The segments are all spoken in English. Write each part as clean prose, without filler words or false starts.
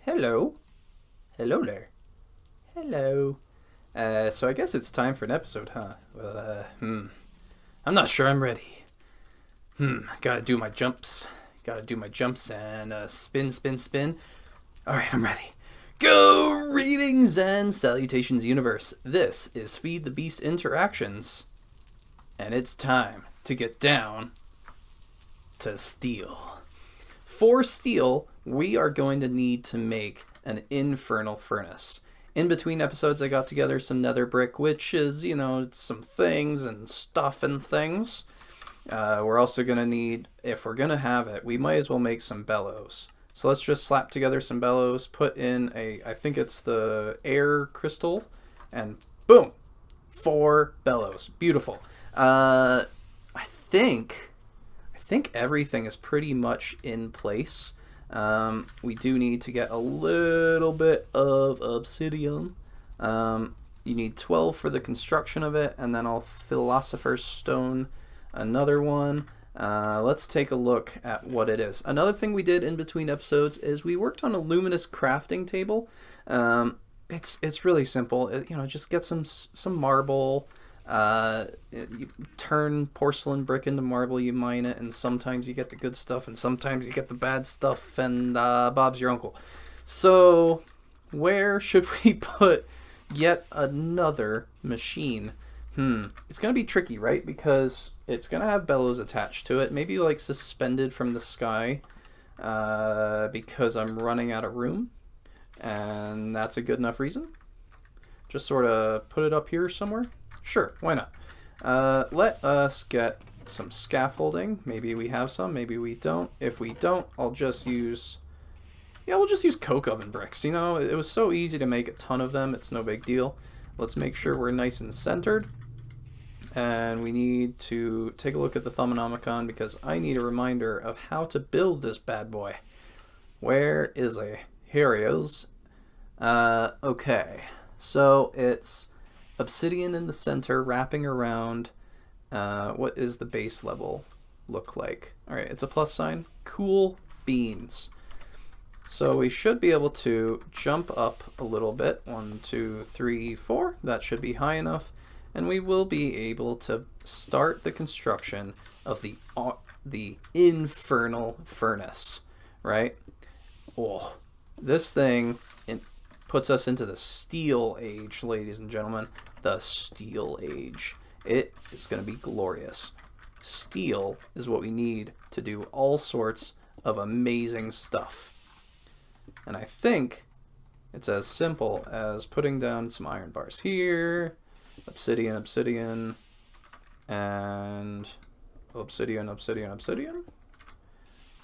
Hello. Hello there. Hello. So I guess it's time for an episode, huh? Well, I'm not sure I'm ready. Gotta do my jumps. And spin, spin, spin. Alright, I'm ready. Greetings and salutations, universe. This is Feed the Beast Interactions. And it's time to get down to steel. For steel, we are going to need to make an Infernal Furnace. In between episodes, I got together some nether brick, which is, some things and stuff and things. We're also going to need, if we're going to have it, we might as well make some bellows. So let's just slap together some bellows, put in I think it's the air crystal, and boom! 4 bellows. Beautiful. I think everything is pretty much in place. We do need to get a little bit of obsidian. You need 12 for the construction of it, and then I'll Philosopher's Stone another one. Let's take a look at what it is. Another thing we did in between episodes is we worked on a luminous crafting table. It's really simple. Just get some marble. You turn porcelain brick into marble, you mine it, and sometimes you get the good stuff and sometimes you get the bad stuff, and Bob's your uncle. So where should we put yet another machine? It's gonna be tricky, right? Because it's gonna have bellows attached to it, maybe like suspended from the sky, because I'm running out of room, and that's a good enough reason. Just sort of put it up here somewhere. Sure, why not? Let us get some scaffolding. Maybe we have some, maybe we don't. If we don't, we'll just use coke oven bricks. It was so easy to make a ton of them. It's no big deal. Let's make sure we're nice and centered. And we need to take a look at the Thumbonomicon because I need a reminder of how to build this bad boy. Where is he? Here he is. Okay, so it's obsidian in the center, wrapping around. What is the base level look like? All right, it's a plus sign. Cool beans. So we should be able to jump up a little bit. 1, 2, 3, 4. That should be high enough. And we will be able to start the construction of the Infernal Furnace, right? Oh, this thing puts us into the Steel Age, ladies and gentlemen. The Steel Age. It is going to be glorious. Steel is what we need to do all sorts of amazing stuff. And I think it's as simple as putting down some iron bars here, obsidian, and obsidian.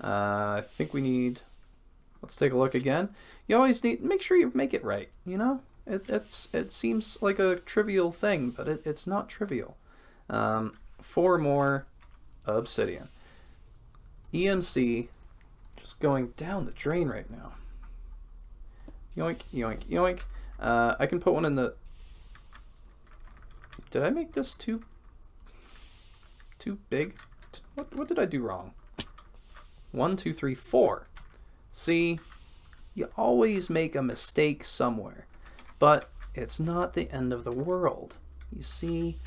I think we need, let's take a look again. You always need, make sure you make it right, It seems like a trivial thing, but it's not trivial. 4 more obsidian. EMC just going down the drain right now. Yoink, yoink, yoink. I can put one in the... Did I make this too big? What did I do wrong? 1, 2, 3, 4. See, you always make a mistake somewhere, but it's not the end of the world. You see,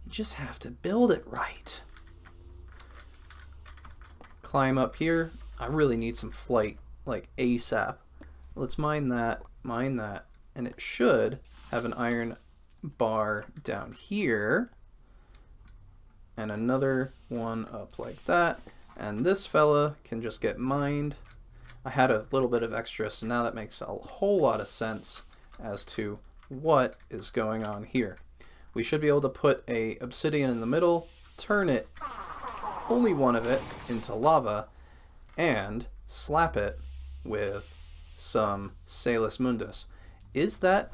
you just have to build it right. Climb up here. I really need some flight, like ASAP. Let's mine that, and it should have an iron bar down here, and another one up like that, and this fella can just get mined. I had a little bit of extra, so now that makes a whole lot of sense as to what is going on here. We should be able to put a obsidian in the middle, turn it, only one of it, into lava, and slap it with some Salus Mundus. Is that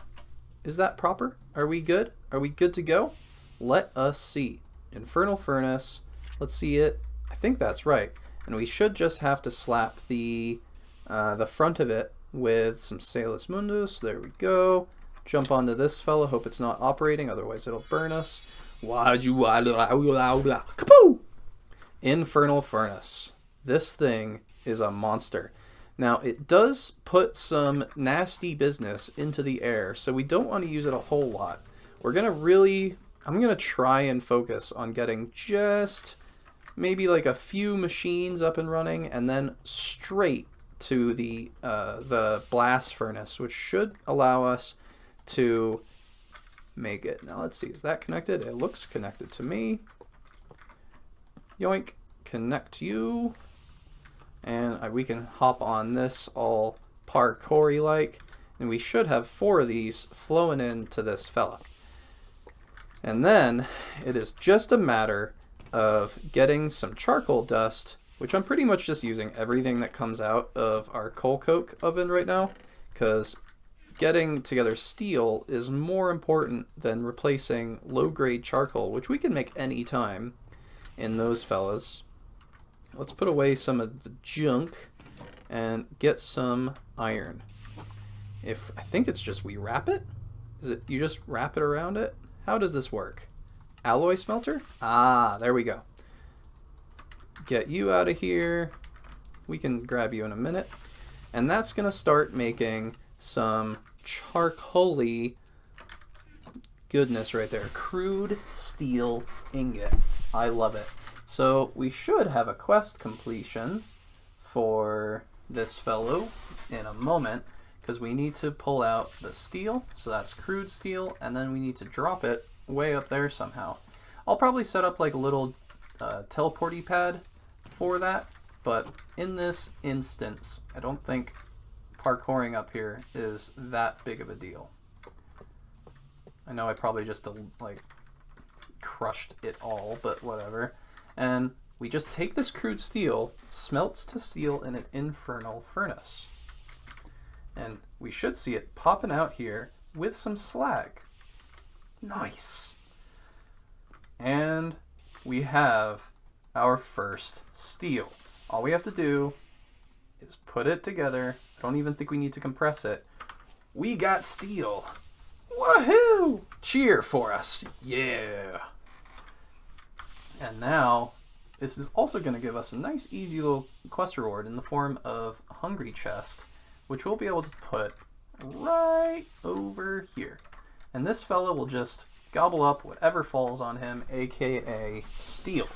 proper? Are we good? Are we good to go? Let us see. Infernal Furnace. Let's see it. I think that's right. And we should just have to slap the front of it with some Salus Mundus. There we go. Jump onto this fella. Hope it's not operating, otherwise it'll burn us. Kapoo! Infernal Furnace. This thing is a monster. Now, it does put some nasty business into the air, so we don't want to use it a whole lot. I'm going to try and focus on getting just maybe like a few machines up and running, and then straight to the blast furnace, which should allow us to make it. Now, let's see. Is that connected? It looks connected to me. Yoink. Connect you. And we can hop on this all parkour-y like, and we should have 4 of these flowing into this fella. And then it is just a matter of getting some charcoal dust, which I'm pretty much just using everything that comes out of our coal coke oven right now, because getting together steel is more important than replacing low-grade charcoal, which we can make any time in those fellas. Let's put away some of the junk and get some iron. I think it's just we wrap it? Is it you just wrap it around it? How does this work? Alloy smelter? Ah, there we go. Get you out of here. We can grab you in a minute. And that's going to start making some charcoal-y goodness right there. Crude steel ingot. I love it. So we should have a quest completion for this fellow in a moment, because we need to pull out the steel. So that's crude steel, and then we need to drop it way up there somehow. I'll probably set up like a little teleporty pad for that, but in this instance, I don't think parkouring up here is that big of a deal. I know I probably just like crushed it all, but whatever. And we just take this crude steel, smelts to steel in an infernal furnace. And we should see it popping out here with some slag. Nice. And we have our first steel. All we have to do is put it together. I don't even think we need to compress it. We got steel. Woohoo! Cheer for us. Yeah. And now, this is also going to give us a nice, easy little quest reward in the form of a hungry chest, which we'll be able to put right over here. And this fella will just gobble up whatever falls on him, aka steel.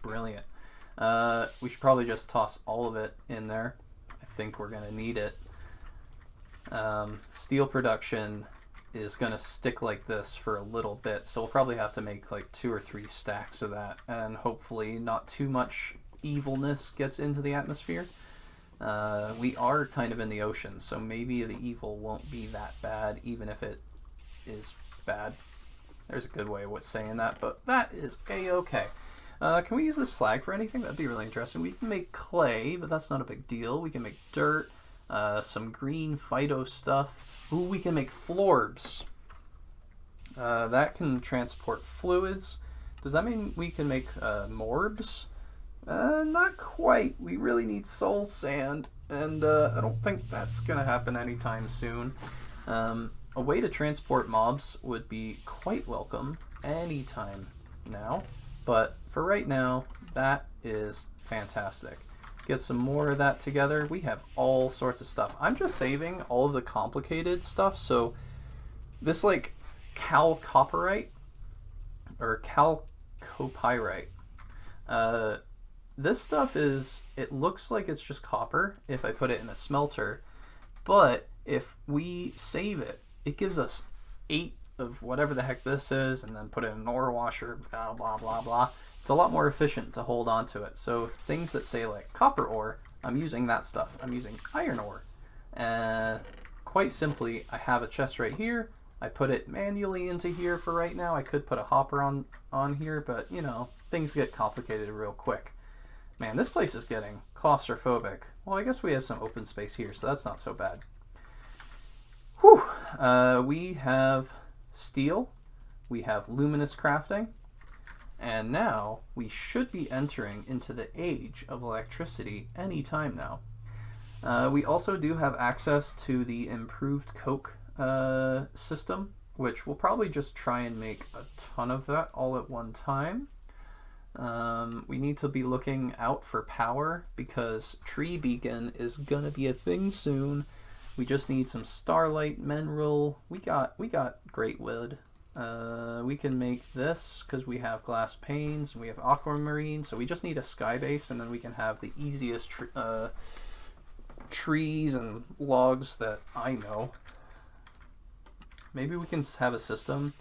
Brilliant. We should probably just toss all of it in there. I think we're going to need it. Steel production is going to stick like this for a little bit, so we'll probably have to make like 2 or 3 stacks of that, and hopefully not too much evilness gets into the atmosphere. We are kind of in the ocean, so maybe the evil won't be that bad, even if it is bad. There's a good way of saying that, but that is a-okay. Can we use this slag for anything? That'd be really interesting. We can make clay, but that's not a big deal. We can make dirt, some green phyto stuff. Ooh, we can make florbs. That can transport fluids. Does that mean we can make morbs? Not quite. We really need soul sand, and I don't think that's going to happen anytime soon. A way to transport mobs would be quite welcome anytime now, but for right now, that is fantastic. Get some more of that together. We have all sorts of stuff. I'm just saving all of the complicated stuff, so this like chalcopyrite or chalcopyrite, this stuff it looks like it's just copper if I put it in a smelter, but if we save it, it gives us 8 of whatever the heck this is, and then put it in an ore washer, blah, blah, blah, blah. It's a lot more efficient to hold on to it. So things that say like copper ore, I'm using that stuff. I'm using iron ore. Quite simply, I have a chest right here. I put it manually into here for right now. I could put a hopper on here, but you know, things get complicated real quick. Man, this place is getting claustrophobic. Well, I guess we have some open space here, so that's not so bad. Whew. We have steel. We have luminous crafting. And now we should be entering into the age of electricity any time now. We also do have access to the improved coke system, which we'll probably just try and make a ton of that all at one time. We need to be looking out for power because tree beacon is gonna be a thing soon. We just need some starlight mineral. We got great wood. We can make this because we have glass panes and we have aquamarine. So we just need a sky base, and then we can have the easiest trees and logs that I know. Maybe we can have a system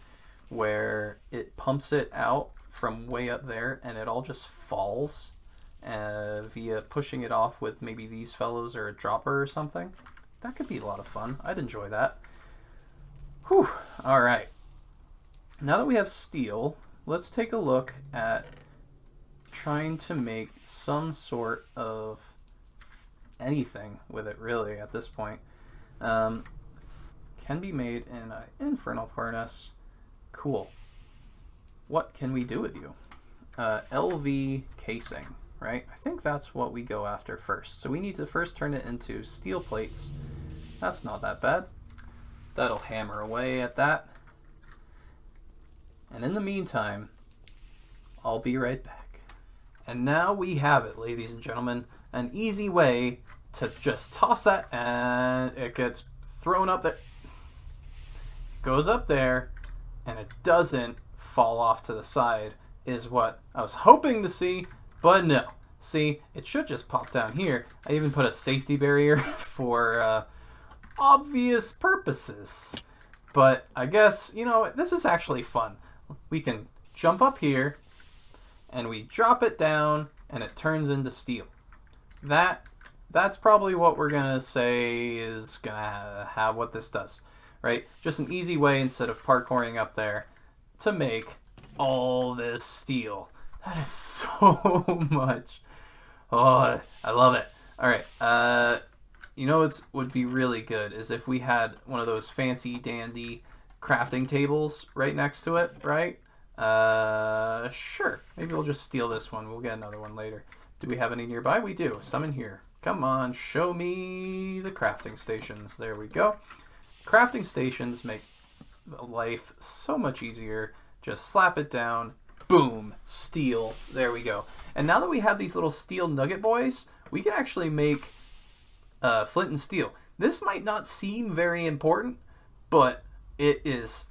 where it pumps it out from way up there and it all just falls via pushing it off with maybe these fellows or a dropper or something. That could be a lot of fun. I'd enjoy that. Whew. All right. Now that we have steel, let's take a look at trying to make some sort of anything with it, really, at this point. Can be made in an Infernal Furnace. Cool. What can we do with you? LV casing, right? I think that's what we go after first. So we need to first turn it into steel plates. That's not that bad. That'll hammer away at that. And in the meantime, I'll be right back. And now we have it, ladies and gentlemen. An easy way to just toss that and it gets thrown up there. It goes up there and it doesn't fall off to the side is what I was hoping to see, but no. See, it should just pop down here. I even put a safety barrier for obvious purposes. But I guess, you know, this is actually fun. We can jump up here and we drop it down and it turns into steel. That's probably what we're gonna say is gonna have what this does, right? Just an easy way instead of parkouring up there to make all this steel. That is so much. Oh, I love it. All right. You know what would be really good is if we had one of those fancy dandy crafting tables right next to it, right? Sure. Maybe we'll just steal this one. We'll get another one later. Do we have any nearby? We do. Some in here. Come on, show me the crafting stations. There we go. Crafting stations make life so much easier. Just slap it down. Boom. Steel. There we go. And now that we have these little steel nugget boys, we can actually make flint and steel. This might not seem very important, but it is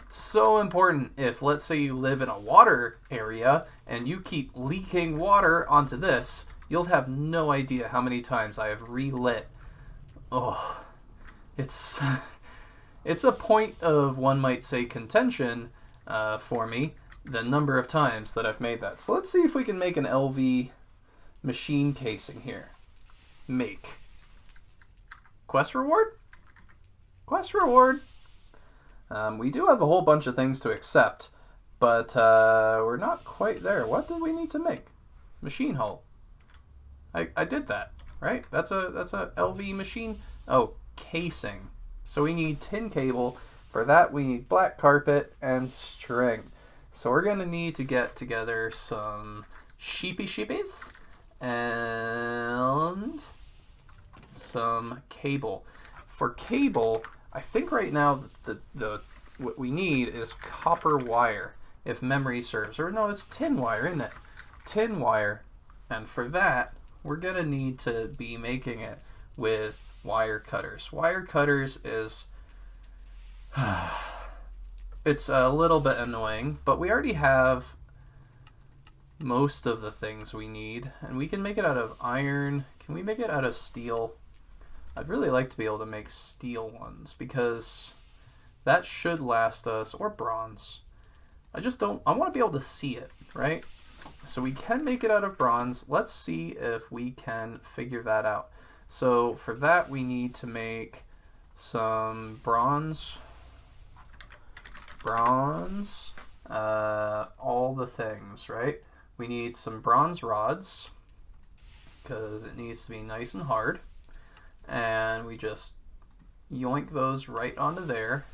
so important if, let's say, you live in a water area and you keep leaking water onto this. You'll have no idea how many times I have relit. Oh, it's a point of, one might say, contention for me, the number of times that I've made that. So let's see if we can make an LV machine casing here. Make. Quest reward? Quest reward. We do have a whole bunch of things to accept, but we're not quite there. What did we need to make? Machine hull. I did that, right? That's a LV machine. Oh, casing. So we need tin cable. For that, we need black carpet and string. So we're gonna need to get together some sheepies and some cable. For cable, I think right now the what we need is copper wire, if memory serves. Or no, it's tin wire, isn't it? Tin wire. And for that, we're gonna need to be making it with wire cutters. Wire cutters is it's a little bit annoying, but we already have most of the things we need, and we can make it out of iron. Can we make it out of steel? I'd really like to be able to make steel ones because that should last us, or bronze. I want to be able to see it, right? So we can make it out of bronze. Let's see if we can figure that out. So for that, we need to make some bronze, all the things, right? We need some bronze rods because it needs to be nice and hard. And we just yoink those right onto there.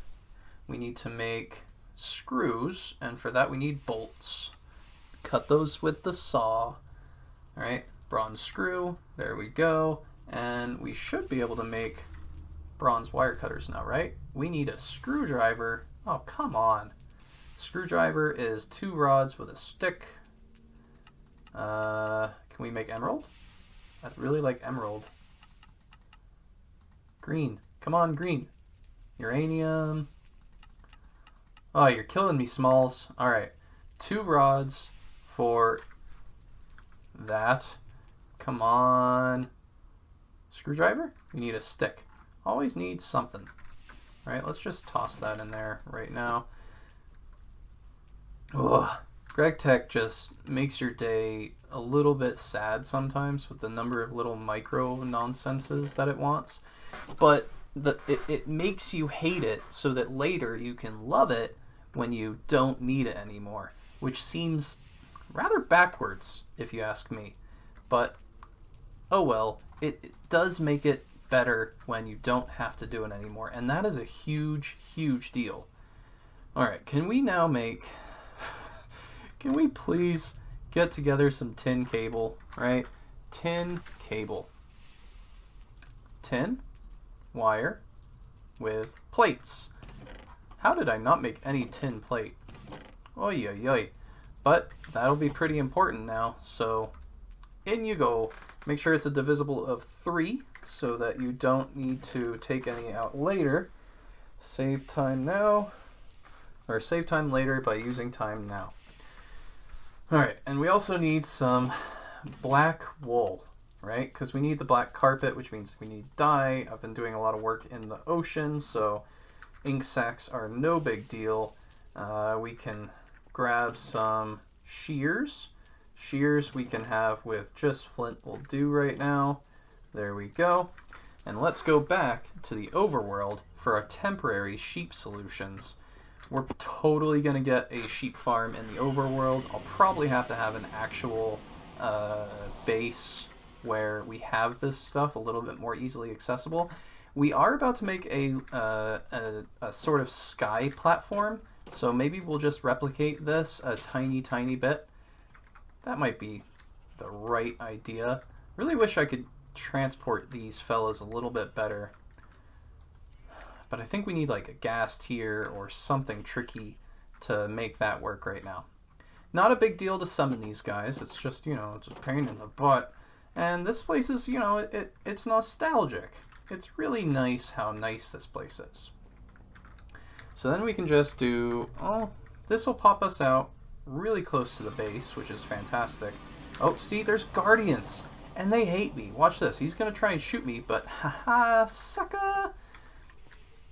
We need to make screws, and for that we need bolts. Cut those with the saw. Alright, bronze screw, there we go. And we should be able to make bronze wire cutters now, right? We need a screwdriver. Oh, come on. Screwdriver is 2 rods with a stick. Can we make emerald? I'd really like emerald. Green. Come on, green. Uranium. Oh, you're killing me, Smalls. Alright. 2 rods for that. Come on. Screwdriver? We need a stick. Always need something. Alright, let's just toss that in there right now. Ugh. Greg Tech just makes your day a little bit sad sometimes with the number of little micro nonsenses that it wants. But it makes you hate it so that later you can love it when you don't need it anymore, which seems rather backwards if you ask me. But oh well, it does make it better when you don't have to do it anymore, and that is a huge, huge deal. Alright, can we now make... Can we please get together some tin cable, right? Tin cable. Tin, wire, with plates. How did I not make any tin plate? Oy, oy, oy. But that'll be pretty important now, so in you go. Make sure it's a divisible of 3 so that you don't need to take any out later. Save time now, or save time later by using time now. Alright, and we also need some black wool, right? Because we need the black carpet, which means we need dye. I've been doing a lot of work in the ocean, so ink sacs are no big deal. We can grab some shears. Shears we can have with just flint will do right now. There we go. And let's go back to the overworld for our temporary sheep solutions. We're totally going to get a sheep farm in the overworld. I'll probably have to have an actual base where we have this stuff a little bit more easily accessible. We are about to make a sort of sky platform, so maybe we'll just replicate this a tiny, tiny bit. That might be the right idea. Really wish I could transport these fellas a little bit better. But I think we need like a gas tier or something tricky to make that work right now. Not a big deal to summon these guys. It's just, you know, it's a pain in the butt. And this place is, you know, it's nostalgic. It's really nice how nice this place is. So then we can just do, oh, this will pop us out really close to the base, which is fantastic. Oh, see, there's guardians, and they hate me. Watch this. He's going to try and shoot me, but haha, sucker!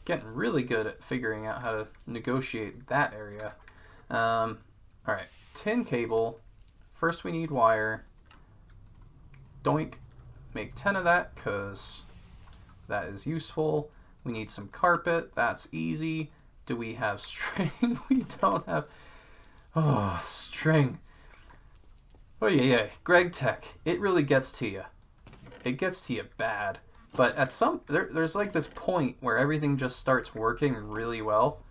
Getting really good at figuring out how to negotiate that area. Alright, tin cable. First we need wire. Doink. Make 10 of that, because that is useful. We need some carpet. That's easy. Do we have string? We don't have... Oh, string. Oh, yeah. Greg Tech. It really gets to you. It gets to you bad. But at there's like this point where everything just starts working really well,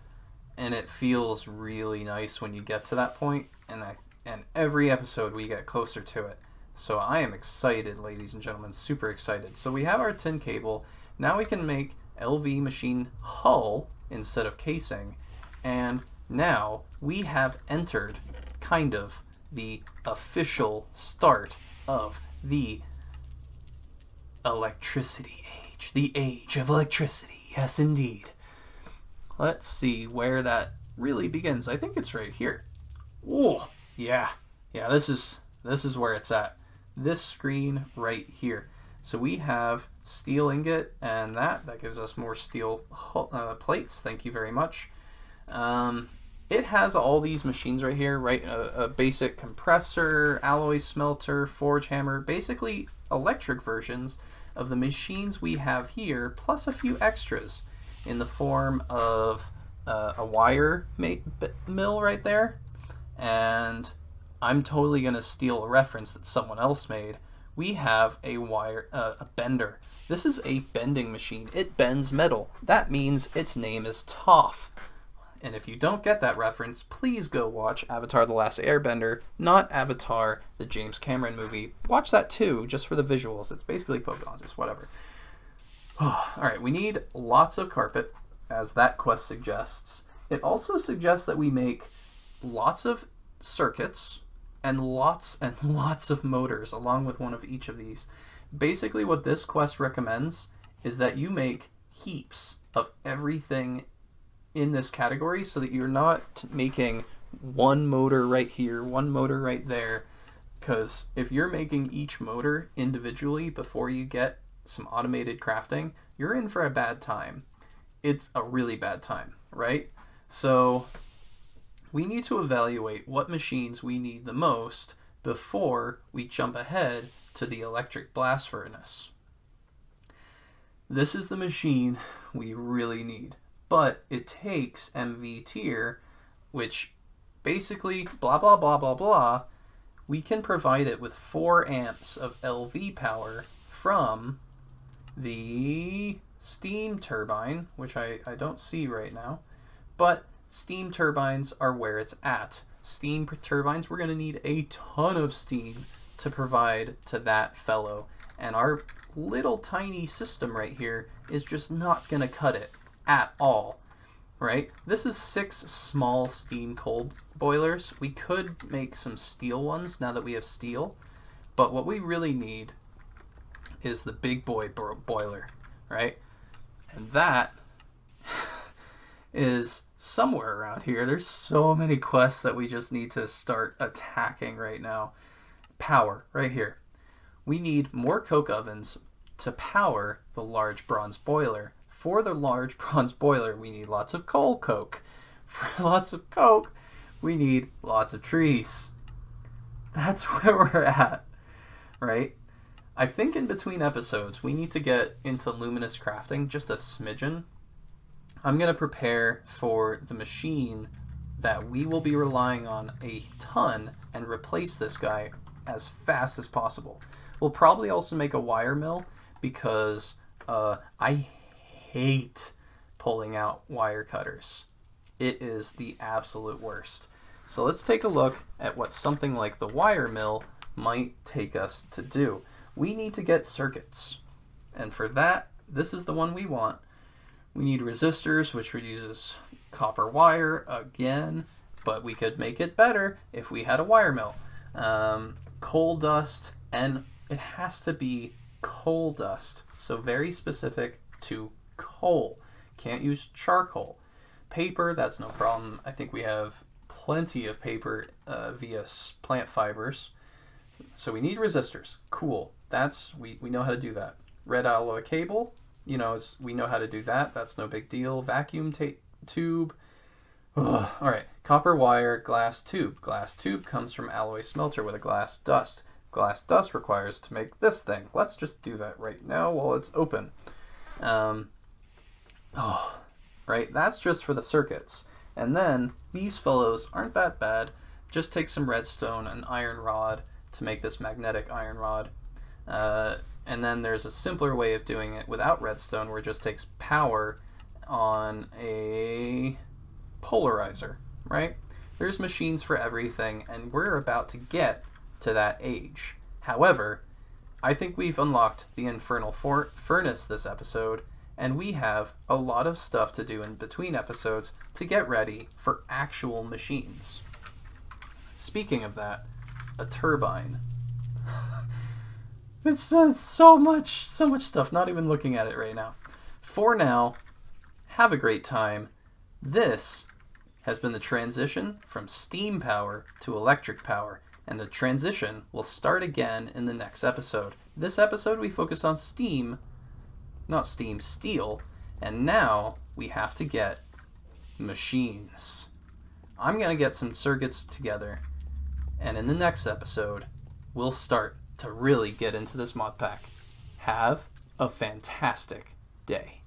and it feels really nice when you get to that point. And every episode we get closer to it. So I am excited, ladies and gentlemen, super excited. So we have our tin cable. Now we can make LV machine hull instead of casing, and now we have entered kind of the official start of the electricity age. The age of electricity. Yes, indeed. Let's see where that really begins. I think it's right here. Oh, yeah. Yeah, this is where it's at. This screen right here. So we have steel ingot, and that gives us more steel plates. Thank you very much. It has all these machines right here, right? A basic compressor, alloy smelter, forge hammer, basically electric versions of the machines we have here, plus a few extras in the form of a wire mill right there. And I'm totally going to steal a reference that someone else made. We have a bender. This is a bending machine. It bends metal. That means its name is Toph. And if you don't get that reference, please go watch Avatar: The Last Airbender, not Avatar, the James Cameron movie. Watch that too, just for the visuals. It's basically Pocahontas, whatever. Alright, we need lots of carpet, as that quest suggests. It also suggests that we make lots of circuits, and lots of motors along with one of each of these. Basically what this quest recommends is that you make heaps of everything in this category so that you're not making one motor right here, one motor right there, because if you're making each motor individually before you get some automated crafting, you're in for a bad time. It's a really bad time, right? So we need to evaluate what machines we need the most before we jump ahead to the electric blast furnace. This is the machine we really need, but it takes MV tier, which basically blah blah blah blah blah. We can provide it with 4 amps of LV power from the steam turbine, which I don't see right now, but steam turbines are where it's at. Steam turbines, we're going to need a ton of steam to provide to that fellow, and our little tiny system right here is just not going to cut it at all, right? This is 6 small steam coal boilers. We could make some steel ones now that we have steel, but what we really need is the big boy boiler, right? And that is somewhere around here. There's so many quests that we just need to start attacking right now. Power, right here. We need more coke ovens to power the large bronze boiler. For the large bronze boiler, we need lots of coal coke. For lots of coke, we need lots of trees. That's where we're at, right? I think in between episodes, we need to get into luminous crafting just a smidgen. I'm going to prepare for the machine that we will be relying on a ton and replace this guy as fast as possible. We'll probably also make a wire mill because I hate pulling out wire cutters. It is the absolute worst. So let's take a look at what something like the wire mill might take us to do. We need to get circuits. And for that, this is the one we want. We need resistors, which reduces copper wire again, but we could make it better if we had a wire mill. Coal dust, and it has to be coal dust. So very specific to coal. Can't use charcoal. Paper, that's no problem. I think we have plenty of paper via plant fibers. So we need resistors. Cool. We know how to do that. Red alloy cable, we know how to do that. That's no big deal. Vacuum tube. Ugh. All right. Copper wire, glass tube. Glass tube comes from alloy smelter with a glass dust. Glass dust requires to make this thing. Let's just do that right now while it's open. Right. That's just for the circuits. And then these fellows aren't that bad. Just take some redstone and iron rod to make this magnetic iron rod. And then there's a simpler way of doing it without redstone where it just takes power on a polarizer, right? There's machines for everything, and we're about to get to that age. However, I think we've unlocked the Infernal Furnace this episode, and we have a lot of stuff to do in between episodes to get ready for actual machines. Speaking of that, a turbine. It's so much stuff, not even looking at it right now. For now, have a great time. This has been the transition from steam power to electric power, and the transition will start again in the next episode. This episode we focused on steel, and now we have to get machines. I'm going to get some circuits together, and in the next episode, we'll start to really get into this mod pack. Have a fantastic day.